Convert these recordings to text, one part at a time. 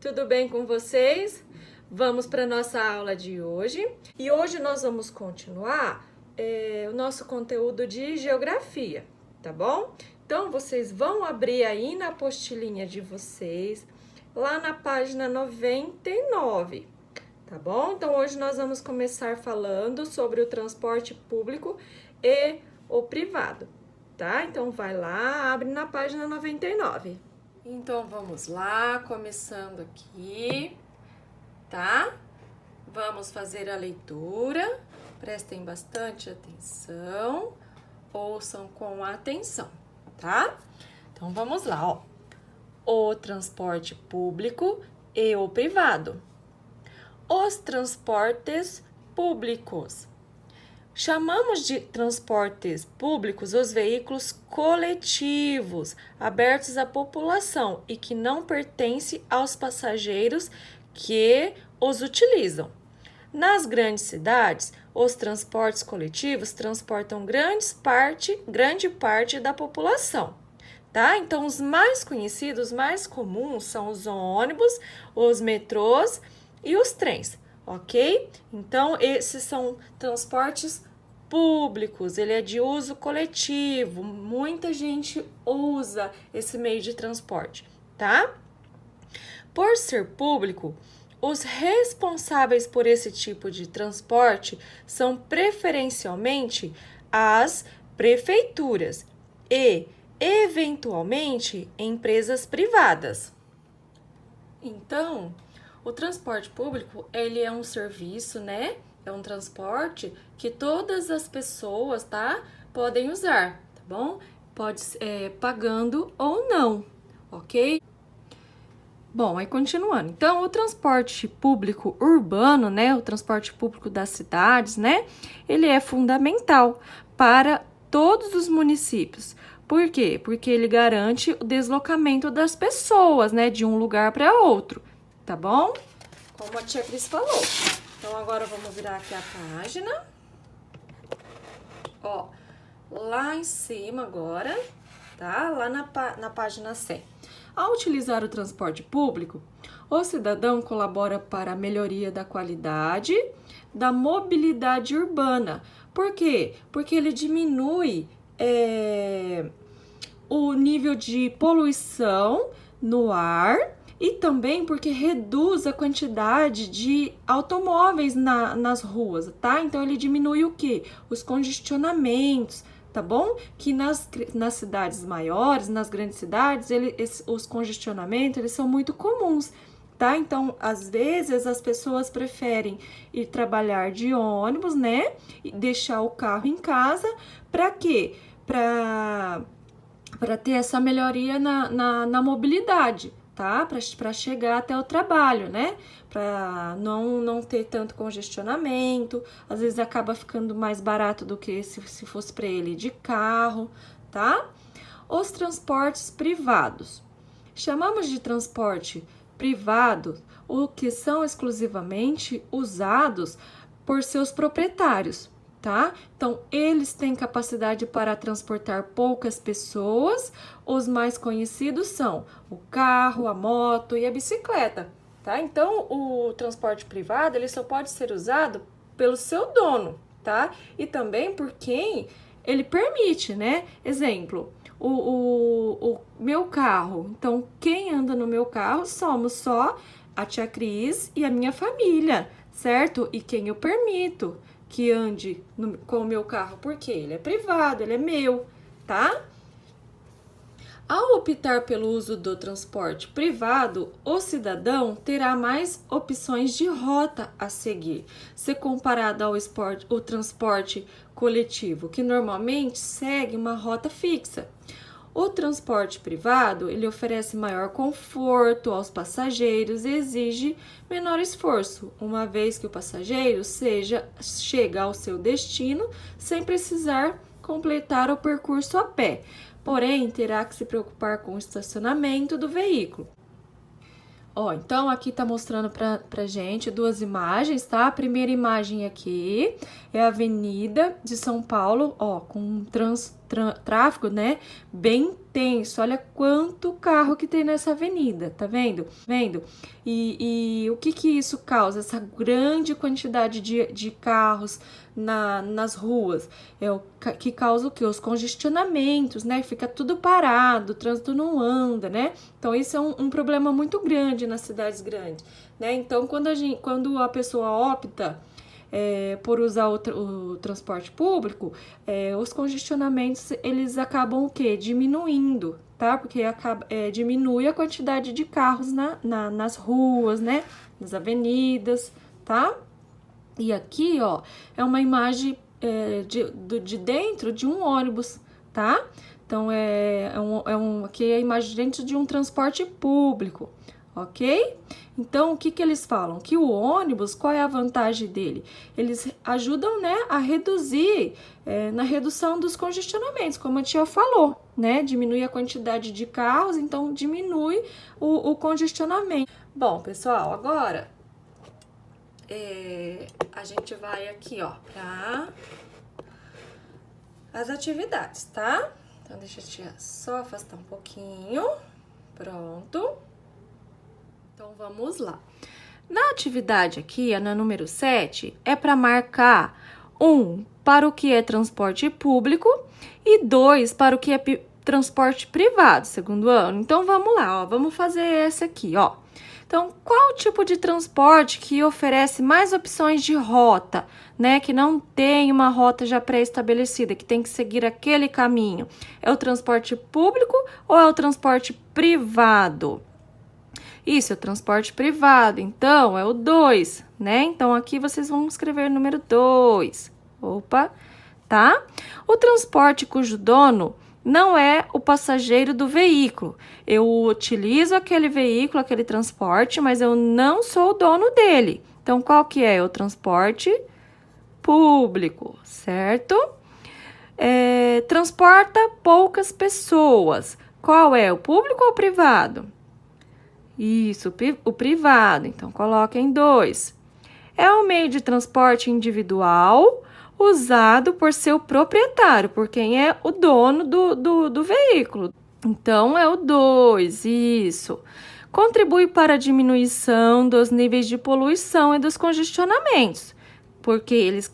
Tudo bem com vocês? Vamos para a nossa aula de hoje. E hoje nós vamos continuar o nosso conteúdo de geografia, tá bom? Então, vocês vão abrir aí na apostilinha de vocês, lá na página 99, tá bom? Então, hoje nós vamos começar falando sobre o transporte público e o privado, tá? Então, vai lá, abre na página 99. Então, vamos lá, começando aqui, tá? Vamos fazer a leitura, prestem bastante atenção, ouçam com atenção, tá? Então, vamos lá, ó. O transporte público e o privado. Os transportes públicos. Chamamos de transportes públicos os veículos coletivos, abertos à população e que não pertencem aos passageiros que os utilizam. Nas grandes cidades, os transportes coletivos transportam grande parte da população, tá? Então, os mais conhecidos, mais comuns são os ônibus, os metrôs e os trens, ok? Então, esses são transportes públicos, ele é de uso coletivo, muita gente usa esse meio de transporte, tá? Por ser público, os responsáveis por esse tipo de transporte são preferencialmente as prefeituras e, eventualmente, empresas privadas. Então, o transporte público, ele é um serviço, né? É um transporte que todas as pessoas, tá? Podem usar, tá bom? Pode ser pagando ou não, ok? Bom, aí continuando. Então, o transporte público urbano, né? O transporte público das cidades, né? Ele é fundamental para todos os municípios. Por quê? Porque ele garante o deslocamento das pessoas, né? De um lugar para outro, tá bom? Como a tia Cris falou. Então, agora vamos virar aqui a página. Ó, lá em cima agora, tá? Lá na página 100. Ao utilizar o transporte público, o cidadão colabora para a melhoria da qualidade da mobilidade urbana. Por quê? Porque ele diminui o nível de poluição no ar e também porque reduz a quantidade de automóveis nas ruas, tá? Então, ele diminui o quê? Os congestionamentos, tá bom? Que nas cidades maiores, nas grandes cidades, os congestionamentos, eles são muito comuns, tá? Então, às vezes, as pessoas preferem ir trabalhar de ônibus, né? E deixar o carro em casa, para quê? Para ter essa melhoria na mobilidade, tá? Para chegar até o trabalho, né? Para não ter tanto congestionamento, às vezes acaba ficando mais barato do que se fosse para ele de carro, tá? Os transportes privados. Chamamos de transporte privado o que são exclusivamente usados por seus proprietários, tá? Então, eles têm capacidade para transportar poucas pessoas. Os mais conhecidos são o carro, a moto e a bicicleta, tá? Então, o transporte privado, ele só pode ser usado pelo seu dono, tá? E também por quem ele permite, né? Exemplo, o meu carro. Então, quem anda no meu carro somos só a tia Cris e a minha família, certo? E quem eu permito que ande com o meu carro, porque ele é privado, ele é meu, tá? Ao optar pelo uso do transporte privado, o cidadão terá mais opções de rota a seguir, se comparado ao transporte coletivo, que normalmente segue uma rota fixa. O transporte privado, ele oferece maior conforto aos passageiros e exige menor esforço, uma vez que o passageiro chega ao seu destino sem precisar completar o percurso a pé, porém terá que se preocupar com o estacionamento do veículo. Ó, então aqui tá mostrando pra gente duas imagens, tá? A primeira imagem aqui é a Avenida de São Paulo, ó, com tráfego, né, bem intenso. Olha quanto carro que tem nessa avenida, tá vendo? E o que isso causa? Essa grande quantidade de carros nas ruas. É o que causa o quê? Os congestionamentos, né? Fica tudo parado, o trânsito não anda, né? Então, isso é um problema muito grande nas cidades grandes, né? Então, quando a pessoa opta por usar o transporte público, os congestionamentos, eles acabam o quê? Diminuindo, tá? Porque diminui a quantidade de carros nas ruas, né? Nas avenidas, tá? E aqui, ó, é uma imagem de dentro de um ônibus, tá? Então, aqui é a imagem dentro de um transporte público, ok? Então, o que eles falam? Que o ônibus, qual é a vantagem dele? Eles ajudam, né, a reduzir, na redução dos congestionamentos, como a tia falou, né? Diminui a quantidade de carros, então diminui o congestionamento. Bom, pessoal, agora a gente vai aqui, ó, para as atividades, tá? Então, deixa a tia só afastar um pouquinho. Pronto. Então, vamos lá. Na atividade aqui, na número 7, é para marcar 1 para o que é transporte público e 2 para o que é transporte privado, segundo ano. Então, vamos lá, ó, vamos fazer essa aqui, ó. Então, qual o tipo de transporte que oferece mais opções de rota, né? Que não tem uma rota já pré-estabelecida, que tem que seguir aquele caminho? É o transporte público ou é o transporte privado? Isso, é o transporte privado, então é o 2, né? Então, aqui vocês vão escrever o número 2. Opa, tá? O transporte cujo dono não é o passageiro do veículo. Eu utilizo aquele veículo, aquele transporte, mas eu não sou o dono dele. Então, qual que é? O transporte público, certo? Transporta poucas pessoas. Qual é? O público ou o privado? Isso, o privado. Então, coloca em 2. É um meio de transporte individual usado por seu proprietário, por quem é o dono do veículo. Então, é o 2, isso. Contribui para a diminuição dos níveis de poluição e dos congestionamentos, porque eles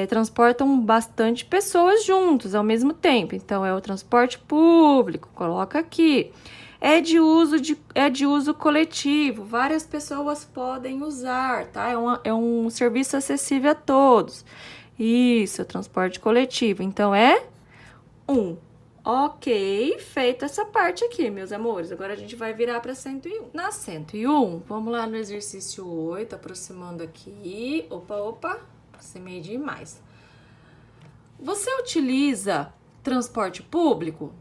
transportam bastante pessoas juntos ao mesmo tempo. Então, é o transporte público, coloca aqui. É de uso coletivo, várias pessoas podem usar, tá? É um serviço acessível a todos. Isso, transporte coletivo. Então, é 1. Ok, feita essa parte aqui, meus amores. Agora, a gente vai virar para 101. Na 101, vamos lá no exercício 8, aproximando aqui. Opa, aproximei demais. Você utiliza transporte público?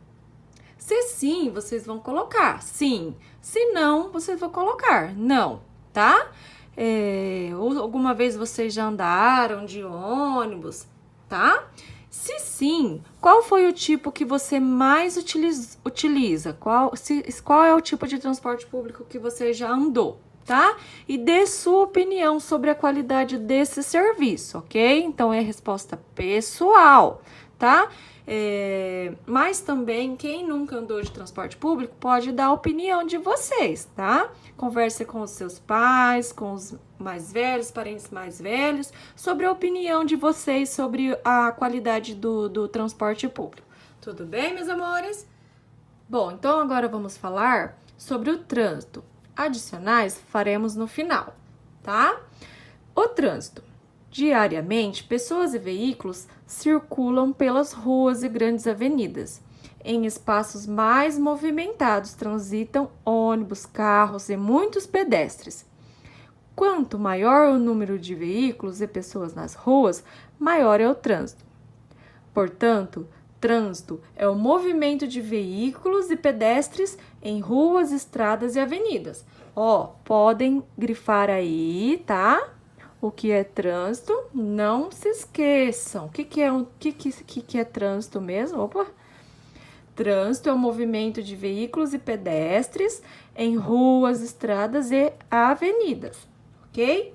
Se sim, vocês vão colocar sim. Se não, vocês vão colocar não, tá? Alguma vez vocês já andaram de ônibus, tá? Se sim, qual foi o tipo que você mais utiliza? Qual é o tipo de transporte público que você já andou, tá? E dê sua opinião sobre a qualidade desse serviço, ok? Então, é resposta pessoal, tá? Mas também, quem nunca andou de transporte público pode dar a opinião de vocês, tá? Converse com os seus pais, com os mais velhos, parentes mais velhos, sobre a opinião de vocês sobre a qualidade do transporte público. Tudo bem, meus amores? Bom, então agora vamos falar sobre o trânsito. Adicionais faremos no final, tá? O trânsito. Diariamente, pessoas e veículos circulam pelas ruas e grandes avenidas. Em espaços mais movimentados transitam ônibus, carros e muitos pedestres. Quanto maior o número de veículos e pessoas nas ruas, maior é o trânsito. Portanto, trânsito é o movimento de veículos e pedestres em ruas, estradas e avenidas. Podem grifar aí, tá? O que é trânsito? Não se esqueçam. O que é trânsito mesmo? Trânsito é o movimento de veículos e pedestres em ruas, estradas e avenidas, ok?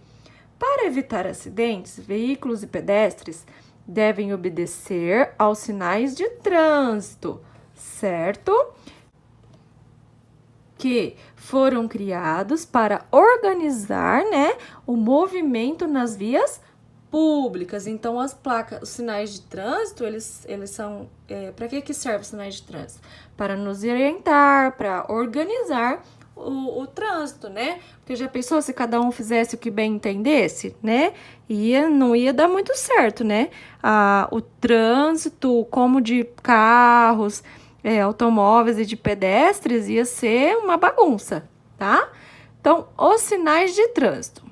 Para evitar acidentes, veículos e pedestres devem obedecer aos sinais de trânsito, certo? Que foram criados para organizar, né, o movimento nas vias públicas. Então, as placas, os sinais de trânsito, eles são... para que servem os sinais de trânsito? Para nos orientar, para organizar o trânsito, né? Porque já pensou se cada um fizesse o que bem entendesse, né? Não ia dar muito certo, né? O trânsito, como de carros, automóveis e de pedestres, ia ser uma bagunça, tá? Então, os sinais de trânsito.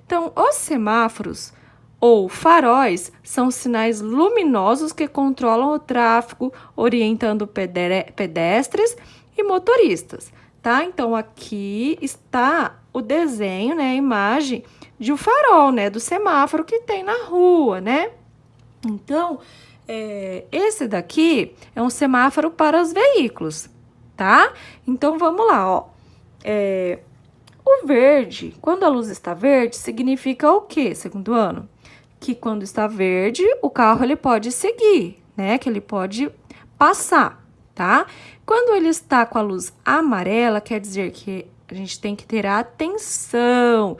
Então, os semáforos ou faróis são sinais luminosos que controlam o tráfego, orientando pedestres e motoristas, tá? Então, aqui está o desenho, né, a imagem de um farol, né, do semáforo que tem na rua, né? Então, esse daqui é um semáforo para os veículos, tá? Então, vamos lá, ó. O verde, quando a luz está verde, significa o quê, segundo ano? Que quando está verde, o carro ele pode seguir, né? Que ele pode passar, tá? Quando ele está com a luz amarela, quer dizer que a gente tem que ter atenção,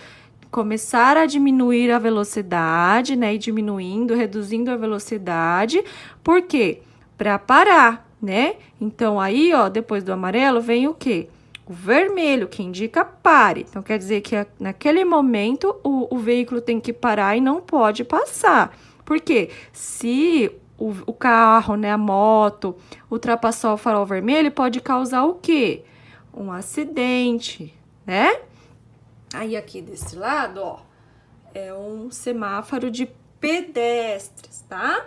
começar a diminuir a velocidade, né? E diminuindo, reduzindo a velocidade. Por quê? Para parar, né? Então, aí, ó, depois do amarelo, vem o quê? O vermelho, que indica pare. Então, quer dizer que naquele momento o veículo tem que parar e não pode passar. Por quê? Se o carro, né, a moto, ultrapassar o farol vermelho, pode causar o quê? Um acidente, né? Aí, aqui desse lado, ó, é um semáforo de pedestres, tá?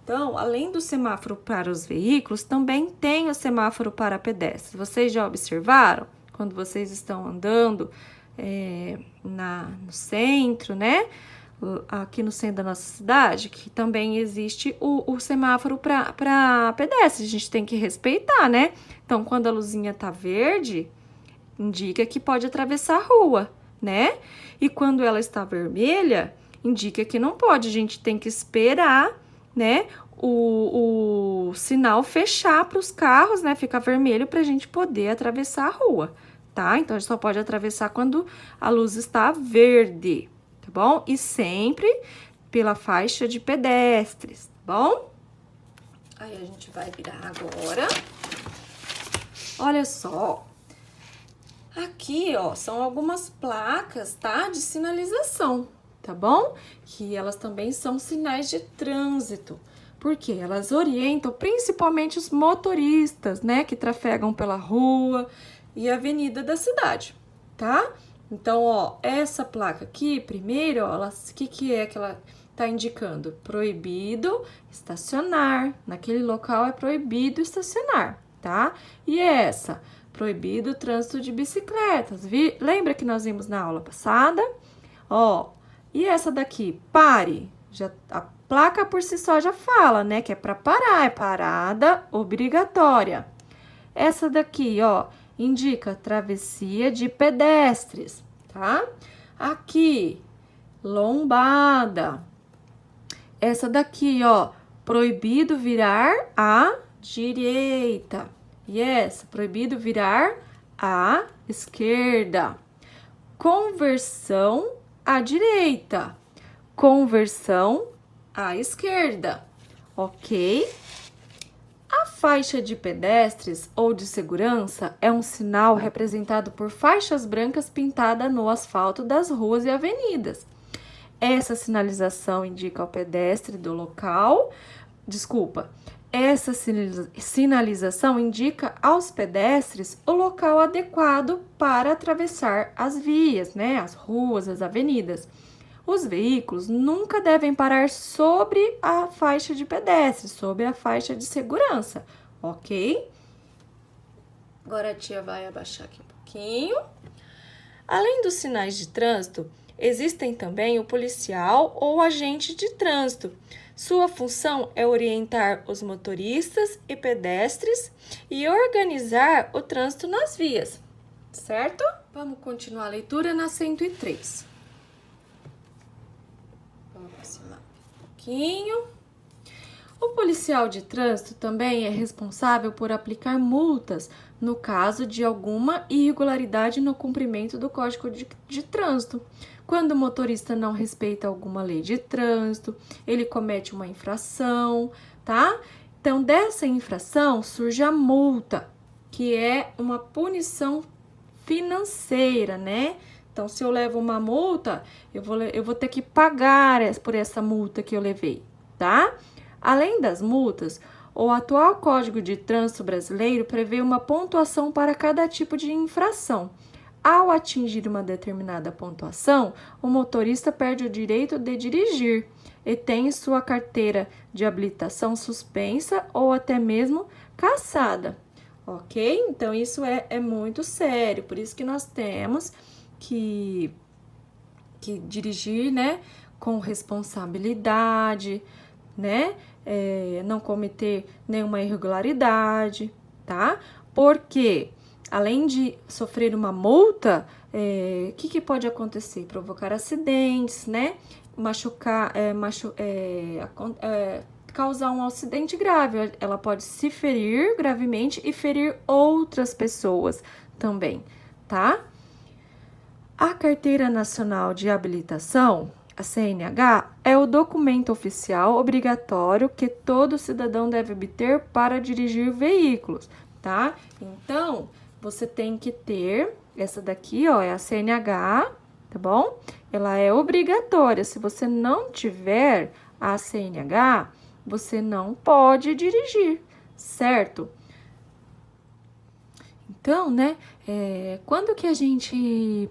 Então, além do semáforo para os veículos, também tem o semáforo para pedestres. Vocês já observaram? Quando vocês estão andando no centro, né? Aqui no centro da nossa cidade, que também existe o semáforo para pedestres. A gente tem que respeitar, né? Então, quando a luzinha tá verde, indica que pode atravessar a rua, né? E quando ela está vermelha, indica que não pode. A gente tem que esperar, né, o sinal fechar para os carros, né, ficar vermelho para a gente poder atravessar a rua, tá? Então, a gente só pode atravessar quando a luz está verde, tá bom? E sempre pela faixa de pedestres, tá bom? Aí, a gente vai virar agora. Olha só. Aqui, ó, são algumas placas, tá? De sinalização, tá bom? Que elas também são sinais de trânsito, porque elas orientam principalmente os motoristas, né? Que trafegam pela rua e avenida da cidade, tá? Então, ó, essa placa aqui, primeiro, ó, o que é que ela tá indicando? Proibido estacionar. Naquele local é proibido estacionar, tá? E essa? Proibido o trânsito de bicicletas. Lembra que nós vimos na aula passada? Ó, e essa daqui? Pare. A placa por si só já fala, né? Que é para parar, é parada obrigatória. Essa daqui, ó, indica travessia de pedestres, tá? Aqui, lombada. Essa daqui, ó, proibido virar à direita. E essa, proibido virar à esquerda. Conversão à direita. Conversão à esquerda, ok? A faixa de pedestres ou de segurança é um sinal representado por faixas brancas pintadas no asfalto das ruas e avenidas. Essa sinalização indica ao pedestre do local, essa sinalização indica aos pedestres o local adequado para atravessar as vias, né? As ruas, as avenidas. Os veículos nunca devem parar sobre a faixa de pedestres, sobre a faixa de segurança, ok? Agora a tia vai abaixar aqui um pouquinho. Além dos sinais de trânsito, existem também o policial ou agente de trânsito. Sua função é orientar os motoristas e pedestres e organizar o trânsito nas vias, certo? Vamos continuar a leitura na 103. Vamos aproximar um pouquinho. O policial de trânsito também é responsável por aplicar multas no caso de alguma irregularidade no cumprimento do Código de Trânsito. Quando o motorista não respeita alguma lei de trânsito, ele comete uma infração, tá? Então, dessa infração surge a multa, que é uma punição financeira, né? Então, se eu levo uma multa, eu vou ter que pagar por essa multa que eu levei, tá? Além das multas, o atual Código de Trânsito brasileiro prevê uma pontuação para cada tipo de infração. Ao atingir uma determinada pontuação, o motorista perde o direito de dirigir e tem sua carteira de habilitação suspensa ou até mesmo cassada, ok? Então, isso é muito sério, por isso que nós temos que dirigir, né, com responsabilidade, né, não cometer nenhuma irregularidade, tá? Porque, além de sofrer uma multa, o que pode acontecer? Provocar acidentes, né, causar um acidente grave, ela pode se ferir gravemente e ferir outras pessoas também, tá? A Carteira Nacional de Habilitação, a CNH, é o documento oficial obrigatório que todo cidadão deve obter para dirigir veículos, tá? Então, você tem que ter, essa daqui, ó, é a CNH, tá bom? Ela é obrigatória. Se você não tiver a CNH, você não pode dirigir, certo? Então, né, quando que a gente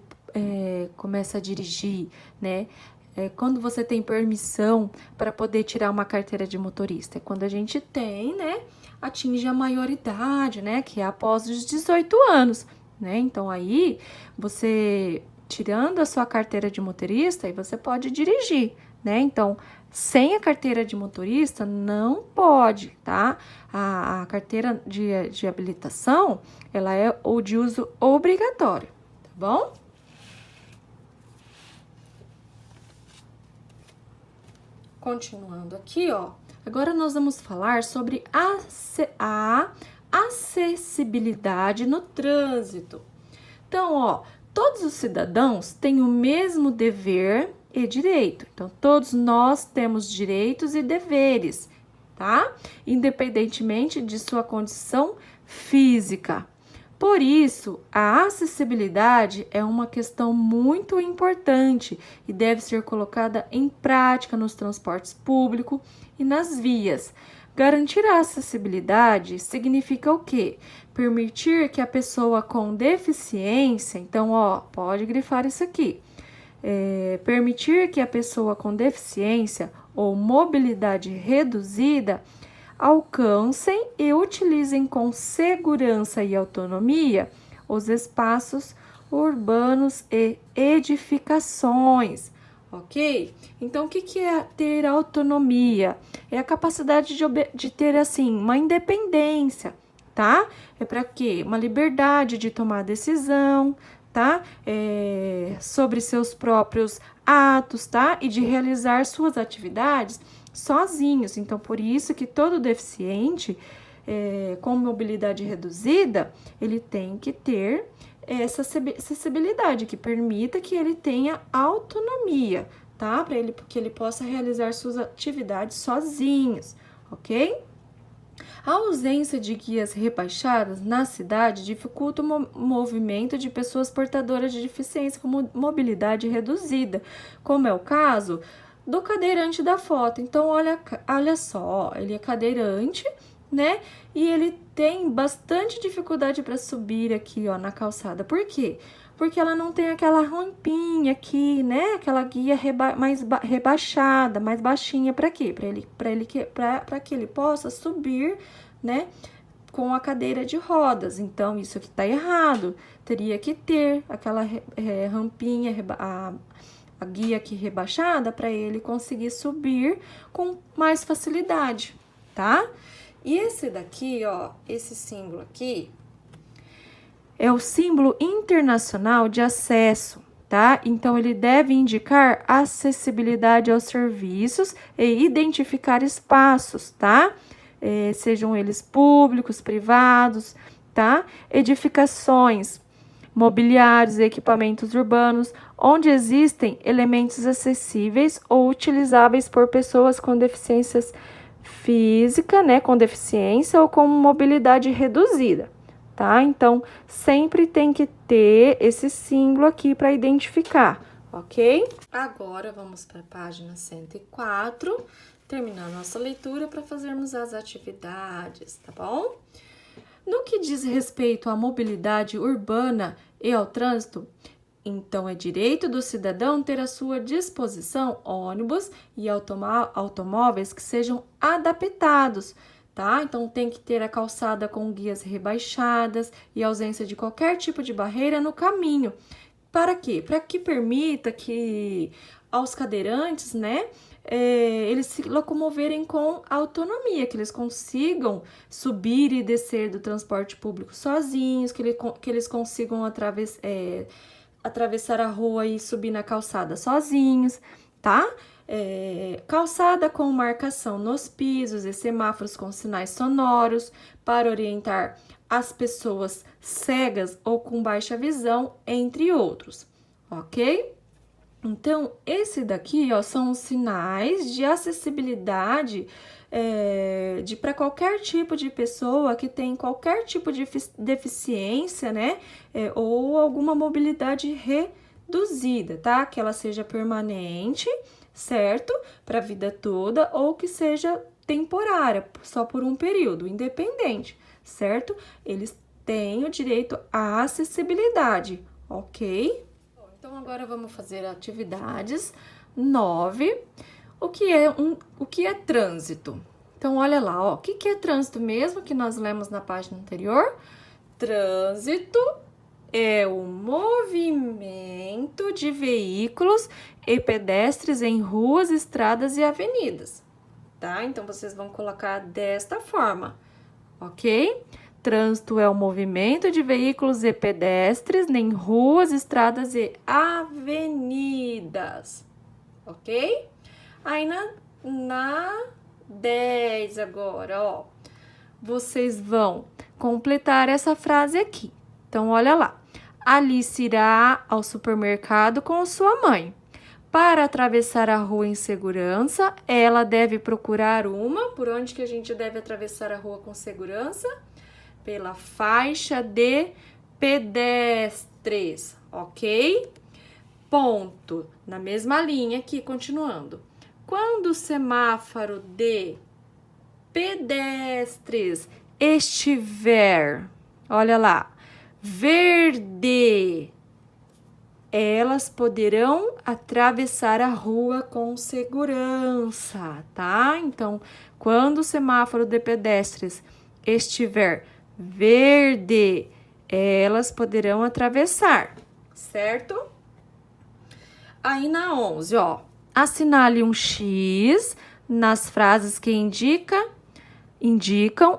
começa a dirigir, né? Quando você tem permissão para poder tirar uma carteira de motorista? É quando a gente tem, né, atinge a maioridade, né, que é após os 18 anos, né? Então, aí, você tirando a sua carteira de motorista, aí você pode dirigir, né? Então, sem a carteira de motorista, não pode, tá? A carteira de habilitação, ela é o de uso obrigatório, tá bom? Continuando aqui, ó. Agora nós vamos falar sobre a acessibilidade no trânsito. Então, ó, todos os cidadãos têm o mesmo dever e direito. Então, todos nós temos direitos e deveres, tá? Independentemente de sua condição física. Por isso, a acessibilidade é uma questão muito importante e deve ser colocada em prática nos transportes públicos e nas vias. Garantir a acessibilidade significa o quê? Permitir que a pessoa com deficiência, então, ó, pode grifar isso aqui. Permitir que a pessoa com deficiência ou mobilidade reduzida alcancem e utilizem com segurança e autonomia os espaços urbanos e edificações, ok? Então, o que é ter autonomia? É a capacidade de ter, assim, uma independência, tá? É para quê? Uma liberdade de tomar decisão, tá? Sobre seus próprios atos, tá? E de realizar suas atividades sozinhos. Então, por isso que todo deficiente com mobilidade reduzida, ele tem que ter essa acessibilidade que permita que ele tenha autonomia, tá? Para que ele possa realizar suas atividades sozinhos, ok? A ausência de guias rebaixadas na cidade dificulta o movimento de pessoas portadoras de deficiência com mobilidade reduzida, como é o caso do cadeirante da foto. Então, olha só, ó, ele é cadeirante, né? E ele tem bastante dificuldade para subir aqui, ó, na calçada. Por quê? Porque ela não tem aquela rampinha aqui, né? Aquela guia mais rebaixada, mais baixinha. Para quê? Para que ele possa subir, né? Com a cadeira de rodas. Então, isso aqui tá errado. Teria que ter aquela rampinha, a guia aqui rebaixada para ele conseguir subir com mais facilidade, tá? E esse daqui, ó, esse símbolo aqui é o símbolo internacional de acesso, tá? Então, ele deve indicar acessibilidade aos serviços e identificar espaços, tá? Sejam eles públicos, privados, tá? Edificações, mobiliários e equipamentos urbanos, onde existem elementos acessíveis ou utilizáveis por pessoas com deficiências física, né, com deficiência ou com mobilidade reduzida, tá? Então, sempre tem que ter esse símbolo aqui para identificar, ok? Agora, vamos para a página 104, terminar nossa leitura para fazermos as atividades, tá bom? No que diz respeito à mobilidade urbana e ao trânsito, então é direito do cidadão ter à sua disposição ônibus e automóveis que sejam adaptados, tá? Então tem que ter a calçada com guias rebaixadas e ausência de qualquer tipo de barreira no caminho. Para quê? Para que permita que aos cadeirantes, né, eles se locomoverem com autonomia, que eles consigam subir e descer do transporte público sozinhos, que eles consigam atravessar a rua e subir na calçada sozinhos, tá? Calçada com marcação nos pisos e semáforos com sinais sonoros para orientar as pessoas cegas ou com baixa visão, entre outros, ok? Então, esse daqui, ó, são os sinais de acessibilidade para qualquer tipo de pessoa que tem qualquer tipo de deficiência, né? Ou alguma mobilidade reduzida, tá? Que ela seja permanente, certo? Para a vida toda, ou que seja temporária, só por um período, independente, certo? Eles têm o direito à acessibilidade, ok? Então, agora vamos fazer atividades 9. O que é trânsito? Então, olha lá, ó. O que é trânsito mesmo, que nós lemos na página anterior? Trânsito é o movimento de veículos e pedestres em ruas, estradas e avenidas, tá? Então, vocês vão colocar desta forma, ok? Trânsito é o movimento de veículos e pedestres em ruas, estradas e avenidas, ok? Aí na 10 agora, ó, vocês vão completar essa frase aqui. Então, olha lá. Alice irá ao supermercado com sua mãe. Para atravessar a rua em segurança, ela deve procurar por onde que a gente deve atravessar a rua com segurança? Pela faixa de pedestres, ok? Ponto. Na mesma linha aqui, continuando. Quando o semáforo de pedestres estiver, olha lá, verde, elas poderão atravessar a rua com segurança, tá? Então, quando o semáforo de pedestres estiver verde, elas poderão atravessar, certo? Aí na 11, ó, assinale um X nas frases que indicam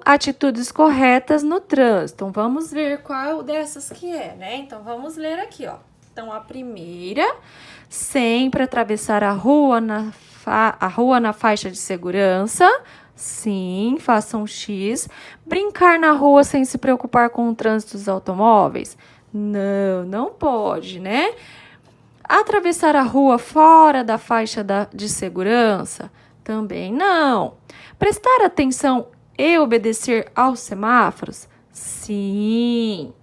atitudes corretas no trânsito. Então, vamos ver qual dessas que é, né? Então, vamos ler aqui, ó. Então, a primeira, sempre atravessar a rua na faixa de segurança. Sim, faça um X. Brincar na rua sem se preocupar com o trânsito dos automóveis? Não pode, né? Atravessar a rua fora da faixa de segurança? Também não. Prestar atenção e obedecer aos semáforos? Sim.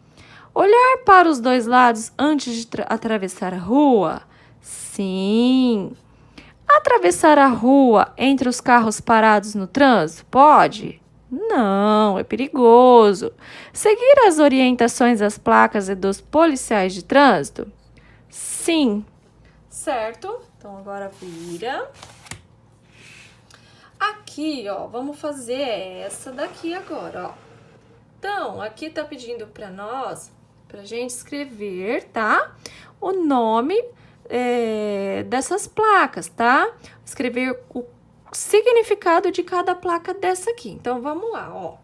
Olhar para os dois lados antes de atravessar a rua? Sim. Atravessar a rua entre os carros parados no trânsito? Pode? Não, é perigoso. Seguir as orientações das placas e dos policiais de trânsito? Sim. Certo? Então, agora vira. Aqui, ó, vamos fazer essa daqui agora, ó. Então, aqui tá pedindo para nós, pra gente escrever, tá? O nome dessas placas, tá? Escrever o significado de cada placa dessa aqui. Então, vamos lá, ó.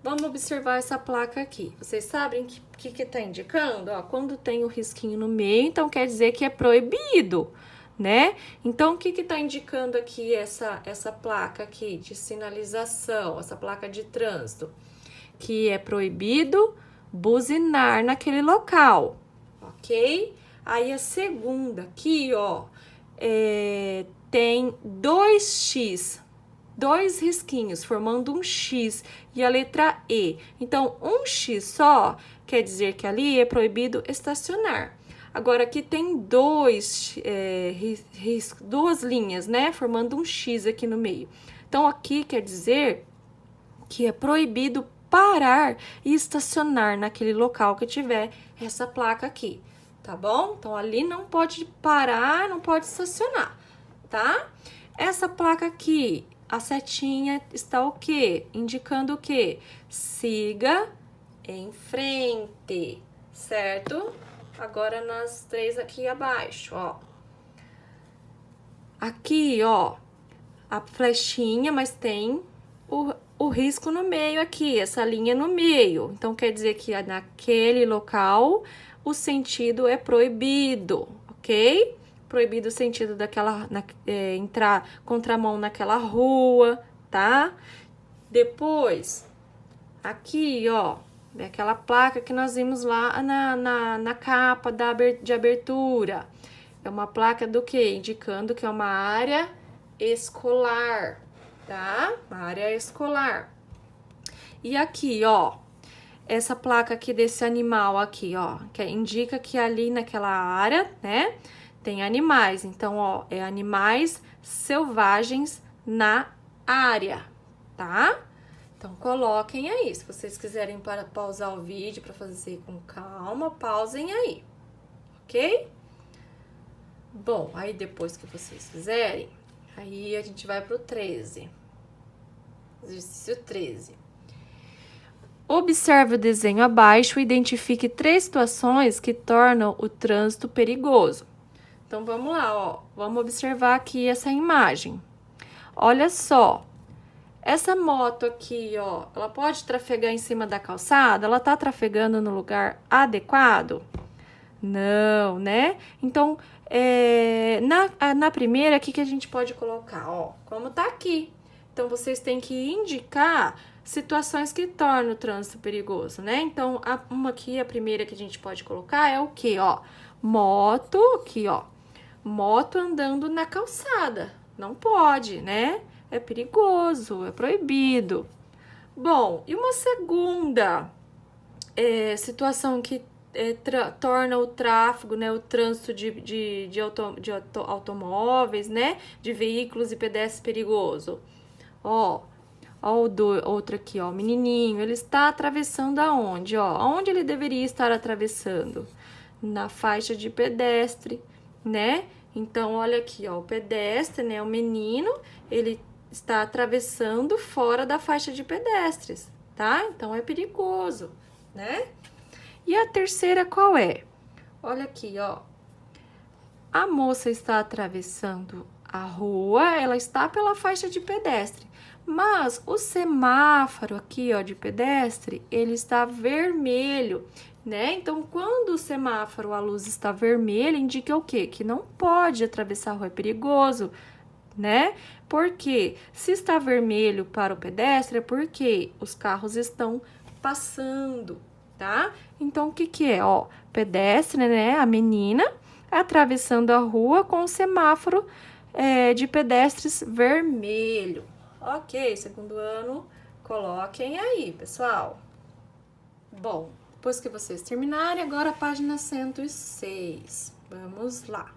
Vamos observar essa placa aqui. Vocês sabem o que tá indicando? Ó, quando tem o risquinho no meio, então quer dizer que é proibido, né? Então, o que tá indicando aqui essa placa aqui de sinalização, essa placa de trânsito? Que é proibido buzinar naquele local, ok? Aí, a segunda aqui, ó, tem 2x, 2 risquinhos, formando um X e a letra E. Então, um X só quer dizer que ali é proibido estacionar. Agora, aqui tem duas linhas, né? Formando um X aqui no meio. Então, aqui quer dizer que é proibido parar e estacionar naquele local que tiver essa placa aqui, tá bom? Então, ali não pode parar, não pode estacionar, tá? Essa placa aqui, a setinha está o quê? Indicando o quê? Siga em frente, certo? Agora nas 3 aqui abaixo, ó. Aqui, ó, a flechinha, mas tem o risco no meio aqui, essa linha no meio. Então, quer dizer que naquele local o sentido é proibido, ok? Proibido o sentido daquela, entrar contramão naquela rua, tá? Depois, aqui, ó, é aquela placa que nós vimos lá na capa de abertura. É uma placa do quê? Indicando que é uma área escolar, tá? Uma área escolar. E aqui, ó, essa placa aqui desse animal aqui, ó, que indica que ali naquela área, né, tem animais. Então, ó, é animais selvagens na área, tá? Então, coloquem aí. Se vocês quiserem pausar o vídeo para fazer com calma, pausem aí, ok? Bom, aí depois que vocês fizerem, aí a gente vai pro 13. Exercício 13. Observe o desenho abaixo e identifique 3 situações que tornam o trânsito perigoso. Então, vamos lá, ó. Vamos observar aqui essa imagem. Olha só. Essa moto aqui, ó, ela pode trafegar em cima da calçada? Ela tá trafegando no lugar adequado? Não, né? Então, na primeira, o que a gente pode colocar? Ó, como tá aqui. Então, vocês têm que indicar situações que tornam o trânsito perigoso, né? Então, a primeira que a gente pode colocar é o quê? Ó, moto, aqui, ó. Moto andando na calçada. Não pode, né? É perigoso, é proibido. Bom, e uma segunda situação que torna o tráfego, né, o trânsito de automóveis, né, de veículos e pedestres perigoso. Ó, outro aqui, ó, menininho, ele está atravessando aonde, ó? Aonde ele deveria estar atravessando? Na faixa de pedestre, né? Então, olha aqui, ó, o pedestre, né, o menino, ele está atravessando fora da faixa de pedestres, tá? Então, é perigoso, né? E a terceira qual é? Olha aqui, ó. A moça está atravessando a rua, ela está pela faixa de pedestre. Mas o semáforo aqui, ó, de pedestre, ele está vermelho, né? Então, quando o semáforo, a luz está vermelha, indica o quê? Que não pode atravessar a rua, é perigoso, né? Porque se está vermelho para o pedestre, é porque os carros estão passando, tá? Então, o que é? Ó, pedestre, né? A menina atravessando a rua com o semáforo de pedestres vermelho. Ok, segundo ano, coloquem aí, pessoal. Bom, depois que vocês terminarem, agora a página 106. Vamos lá.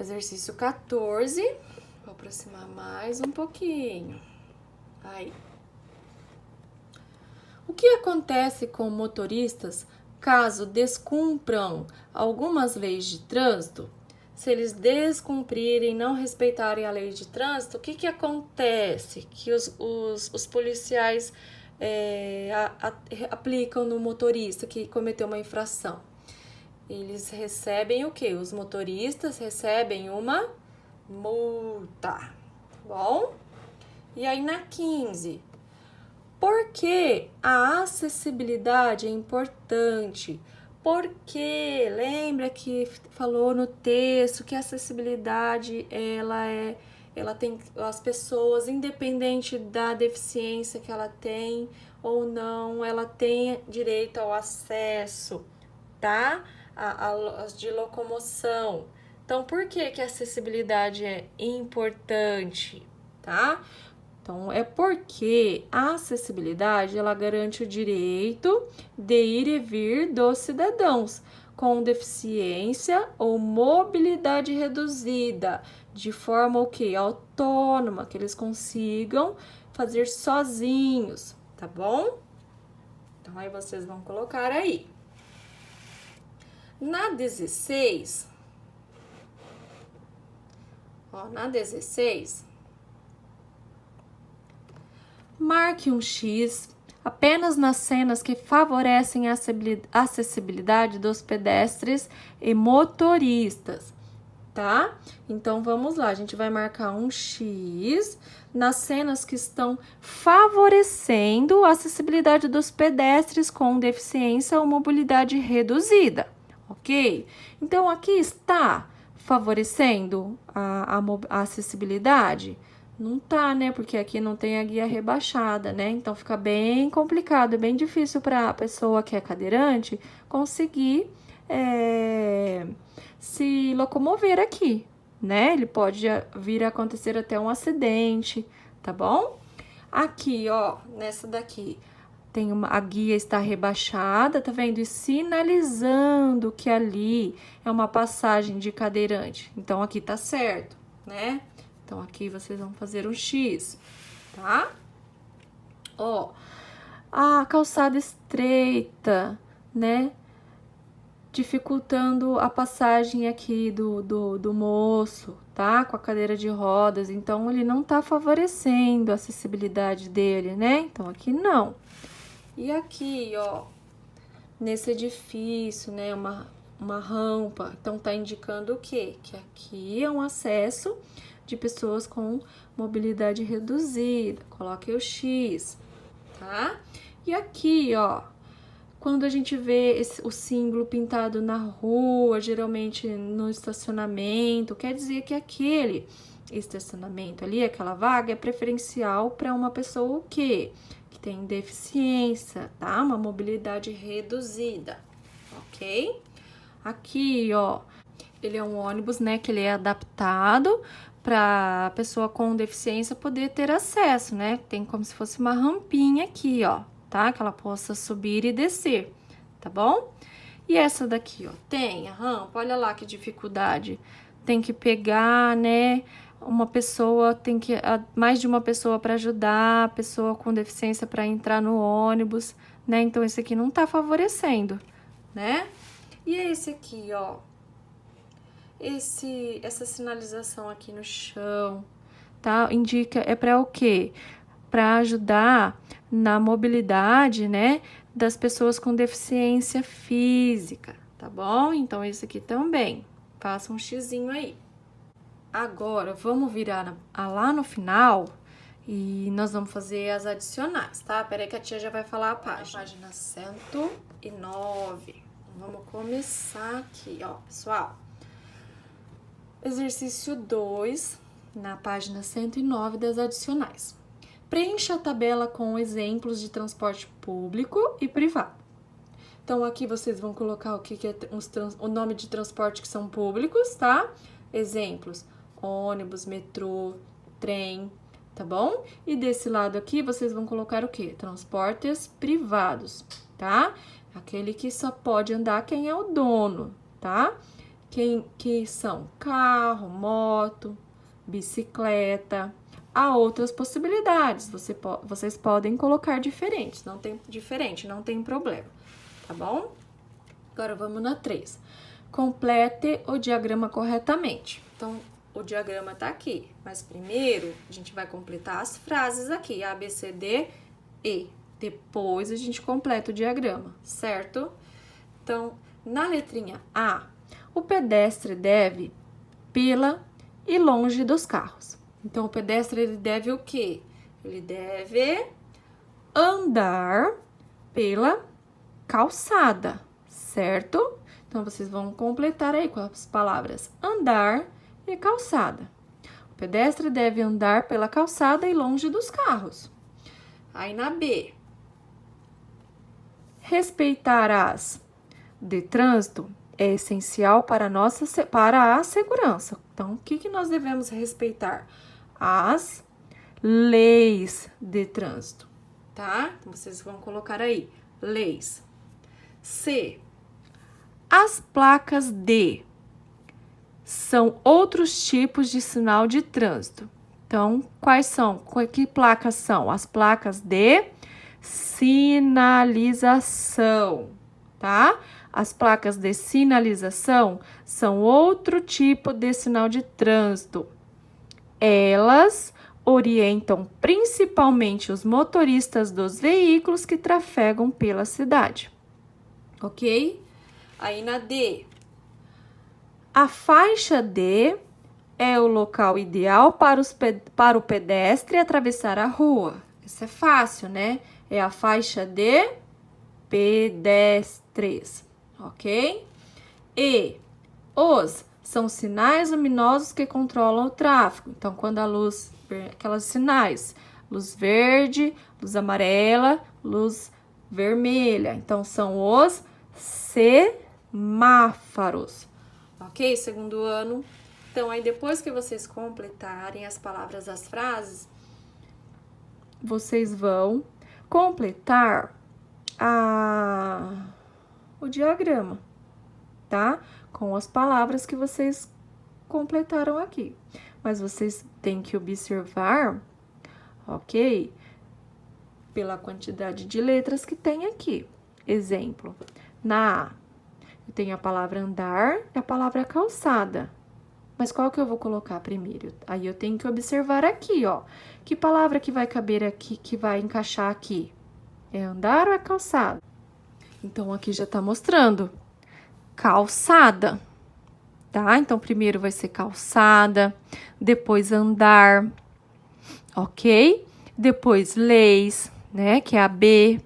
Exercício 14. Vou aproximar mais um pouquinho. Aí. O que acontece com motoristas caso descumpram algumas leis de trânsito? Se eles descumprirem, não respeitarem a lei de trânsito, o que acontece? Que os policiais aplicam no motorista que cometeu uma infração. Eles recebem o quê? Os motoristas recebem uma multa, bom? E aí na 15, Por que a acessibilidade é importante? Porque lembra que falou no texto que a acessibilidade ela tem as pessoas, independente da deficiência que ela tem ou não, ela tem direito ao acesso, tá? As de locomoção. Então, por que a acessibilidade é importante, tá? Então, é porque a acessibilidade, ela garante o direito de ir e vir dos cidadãos com deficiência ou mobilidade reduzida, de forma o quê? Autônoma, que eles consigam fazer sozinhos, tá bom? Então, aí vocês vão colocar aí. Na 16, na 16, marque um X apenas nas cenas que favorecem a acessibilidade dos pedestres e motoristas, tá? Então, vamos lá, a gente vai marcar um X nas cenas que estão favorecendo a acessibilidade dos pedestres com deficiência ou mobilidade reduzida, ok? Então, aqui está favorecendo a acessibilidade? Não tá, né? Porque aqui não tem a guia rebaixada, né? Então, fica bem complicado, bem difícil para a pessoa que é cadeirante conseguir se locomover aqui, né? Ele pode vir a acontecer até um acidente, tá bom? Aqui, ó, nessa daqui, a guia está rebaixada, tá vendo? E sinalizando que ali é uma passagem de cadeirante. Então, aqui tá certo, né? Então, aqui vocês vão fazer um X, tá? Ó, a calçada estreita, né? Dificultando a passagem aqui do moço, tá? Com a cadeira de rodas. Então, ele não tá favorecendo a acessibilidade dele, né? Então, aqui não. E aqui, ó, nesse edifício, né? Uma rampa. Então, tá indicando o quê? Que aqui é um acesso de pessoas com mobilidade reduzida. Coloque o X, tá? E aqui, ó, quando a gente vê o símbolo pintado na rua, geralmente no estacionamento, quer dizer que aquele estacionamento ali, aquela vaga, é preferencial para uma pessoa o quê? Que tem deficiência, tá? Uma mobilidade reduzida, ok? Aqui, ó, ele é um ônibus, né, que ele é adaptado para a pessoa com deficiência poder ter acesso, né? Tem como se fosse uma rampinha aqui, ó, tá? Que ela possa subir e descer, tá bom? E essa daqui, ó, tem a rampa, olha lá que dificuldade. Tem que pegar, né? Uma pessoa, tem que mais de uma pessoa para ajudar a pessoa com deficiência para entrar no ônibus, né? Então, esse aqui não tá favorecendo, né? E esse aqui, ó, essa sinalização aqui no chão, tá? Indica, é para o quê? Para ajudar na mobilidade, né, das pessoas com deficiência física, tá bom? Então, esse aqui também, faça um xizinho aí. Agora, vamos virar lá no final e nós vamos fazer as adicionais, tá? Peraí que a tia já vai falar a página. Página 109. Vamos começar aqui, ó, pessoal. Exercício 2, na página 109 das adicionais. Preencha a tabela com exemplos de transporte público e privado. Então, aqui vocês vão colocar o que é o nome de transporte que são públicos, tá? Exemplos, ônibus, metrô, trem, tá bom? E desse lado aqui, vocês vão colocar o quê? Transportes privados, tá? Aquele que só pode andar quem é o dono, tá? Que são carro, moto, bicicleta. Há outras possibilidades, vocês podem colocar diferentes, não tem problema, tá bom? Agora vamos na 3. Complete o diagrama corretamente. Então, o diagrama tá aqui, mas primeiro a gente vai completar as frases aqui, A, B, C, D, E. Depois a gente completa o diagrama, certo? Então, na letrinha A, o pedestre deve pela e longe dos carros. Então, o pedestre, ele deve o quê? Ele deve andar pela calçada, certo? Então, vocês vão completar aí com as palavras andar e calçada. O pedestre deve andar pela calçada e longe dos carros. Aí, na B, respeitar as de trânsito é essencial para a segurança. Então, o que nós devemos respeitar? As leis de trânsito, tá? Então, vocês vão colocar aí, leis. C, as placas D são outros tipos de sinal de trânsito. Então, quais são? Que placas são? As placas de sinalização, tá? As placas de sinalização são outro tipo de sinal de trânsito. Elas orientam principalmente os motoristas dos veículos que trafegam pela cidade. Ok? Aí na D, a faixa D é o local ideal para o pedestre atravessar a rua. Isso é fácil, né? É a faixa de pedestres, ok? E os são sinais luminosos que controlam o tráfego. Então, quando a luz, aquelas sinais, luz verde, luz amarela, luz vermelha. Então, são os semáforos, ok? Segundo ano. Então, aí depois que vocês completarem as palavras das frases, vocês vão completar o diagrama, tá? Com as palavras que vocês completaram aqui. Mas vocês têm que observar, ok? Pela quantidade de letras que tem aqui. Exemplo, na A, eu tenho a palavra andar e a palavra calçada. Mas qual que eu vou colocar primeiro? Aí eu tenho que observar aqui, ó. Que palavra que vai caber aqui, que vai encaixar aqui? É andar ou é calçada? Então, aqui já tá mostrando. Calçada, tá? Então, primeiro vai ser calçada, depois andar, ok? Depois leis, né? Que é a B,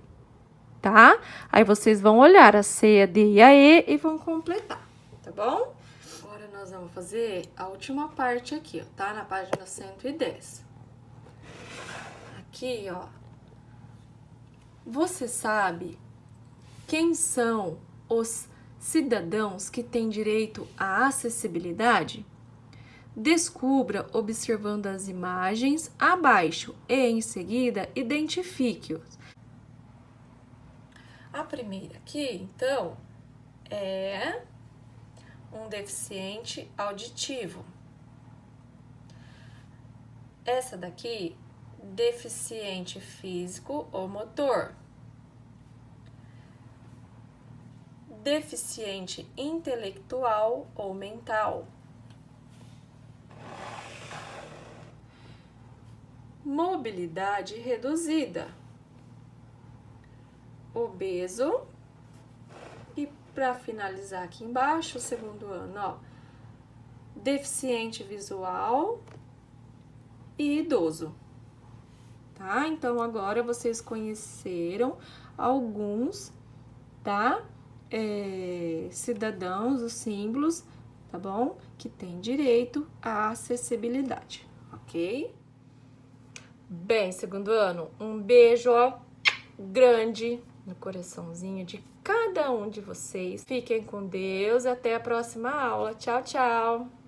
tá? Aí, vocês vão olhar a C, a D e a E e vão completar, tá bom? Agora, nós vamos fazer a última parte aqui, ó, tá? Na página 110. Aqui, ó. Você sabe quem são os cidadãos que têm direito à acessibilidade? Descubra observando as imagens abaixo e, em seguida, identifique-os. A primeira aqui, então, é um deficiente auditivo. Essa daqui, deficiente físico ou motor. Deficiente intelectual ou mental. Mobilidade reduzida. Obeso. E para finalizar aqui embaixo, o segundo ano, ó, deficiente visual e idoso. Tá? Então, agora vocês conheceram alguns, tá? Cidadãos, os símbolos, tá bom? Que têm direito à acessibilidade, ok? Bem, segundo ano, um beijo, ó, grande no coraçãozinho de cada um de vocês. Fiquem com Deus, até a próxima aula. Tchau, tchau!